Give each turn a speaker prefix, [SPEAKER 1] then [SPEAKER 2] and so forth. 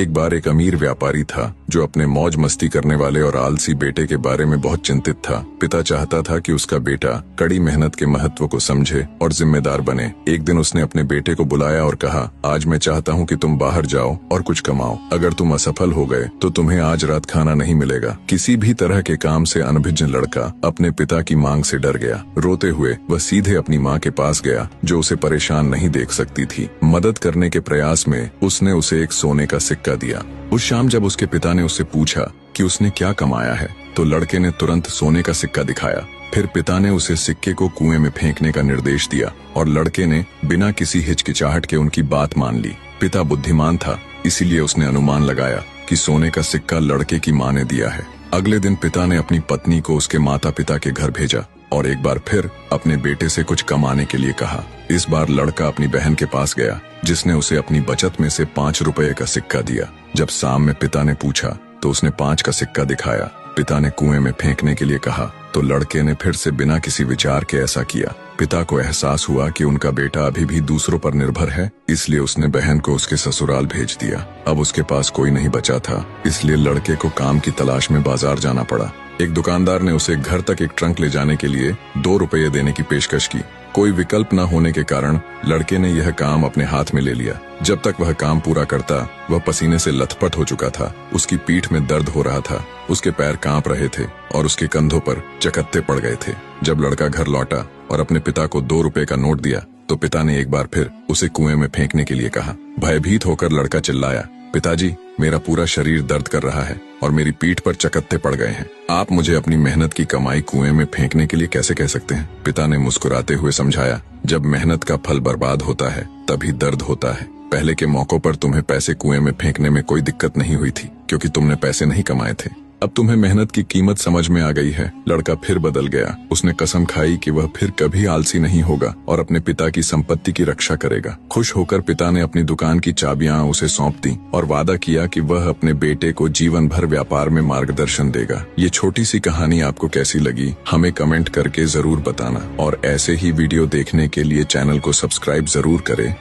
[SPEAKER 1] एक बार एक अमीर व्यापारी था जो अपने मौज मस्ती करने वाले और आलसी बेटे के बारे में बहुत चिंतित था। पिता चाहता था कि उसका बेटा कड़ी मेहनत के महत्व को समझे और जिम्मेदार बने। एक दिन उसने अपने बेटे को बुलाया और कहा, आज मैं चाहता हूँ कि तुम बाहर जाओ और कुछ कमाओ। अगर तुम असफल हो गए तो तुम्हें आज रात खाना नहीं मिलेगा। किसी भी तरह के काम से अनभिज्ञ लड़का अपने पिता की मांग से डर गया। रोते हुए वह सीधे अपनी माँ के पास गया जो उसे परेशान नहीं देख सकती थी। मदद करने के प्रयास में उसने उसे एक सोने का सिक्का दिया। उस शाम जब उसके पिता ने उससे पूछा कि उसने क्या कमाया है तो लड़के ने तुरंत सोने का सिक्का दिखाया। फिर पिता ने उसे सिक्के को कुएं में फेंकने का निर्देश दिया और लड़के ने बिना किसी हिचकिचाहट के उनकी बात मान ली। पिता बुद्धिमान था, इसीलिए उसने अनुमान लगाया कि सोने का सिक्का लड़के की माँ ने दिया है। अगले दिन पिता ने अपनी पत्नी को उसके माता पिता के घर भेजा और एक बार फिर अपने बेटे से कुछ कमाने के लिए कहा। इस बार लड़का अपनी बहन के पास गया जिसने उसे अपनी बचत में से 5 रुपए का सिक्का दिया। जब शाम में पिता ने पूछा तो उसने 5 का सिक्का दिखाया। पिता ने कुएं में फेंकने के लिए कहा तो लड़के ने फिर से बिना किसी विचार के ऐसा किया। पिता को एहसास हुआ कि उनका बेटा अभी भी दूसरों पर निर्भर है, इसलिए उसने बहन को उसके ससुराल भेज दिया। अब उसके पास कोई नहीं बचा था, इसलिए लड़के को काम की तलाश में बाजार जाना पड़ा। एक दुकानदार ने उसे घर तक एक ट्रंक ले जाने के लिए 2 रुपये देने की पेशकश की। कोई विकल्प न होने के कारण लड़के ने यह काम अपने हाथ में ले लिया। जब तक वह काम पूरा करता वह पसीने से लथपथ हो चुका था। उसकी पीठ में दर्द हो रहा था, उसके पैर कांप रहे थे और उसके कंधों पर चकत्ते पड़ गए थे। जब लड़का घर लौटा और अपने पिता को 2 रुपए का नोट दिया तो पिता ने एक बार फिर उसे कुएं में फेंकने के लिए कहा। भयभीत होकर लड़का चिल्लाया, पिताजी, मेरा पूरा शरीर दर्द कर रहा है और मेरी पीठ पर चकत्ते पड़ गए हैं। आप मुझे अपनी मेहनत की कमाई कुएं में फेंकने के लिए कैसे कह सकते हैं? पिता ने मुस्कुराते हुए समझाया, जब मेहनत का फल बर्बाद होता है तभी दर्द होता है। पहले के मौकों पर तुम्हें पैसे कुएं में फेंकने में कोई दिक्कत नहीं हुई थी क्योंकि तुमने पैसे नहीं कमाए थे। अब तुम्हें मेहनत की कीमत समझ में आ गई है। लड़का फिर बदल गया। उसने कसम खाई कि वह फिर कभी आलसी नहीं होगा और अपने पिता की संपत्ति की रक्षा करेगा। खुश होकर पिता ने अपनी दुकान की चाबियां उसे सौंप दी और वादा किया कि वह अपने बेटे को जीवन भर व्यापार में मार्गदर्शन देगा। ये छोटी सी कहानी आपको कैसी लगी हमें कमेंट करके जरूर बताना और ऐसे ही वीडियो देखने के लिए चैनल को सब्सक्राइब जरूर करें।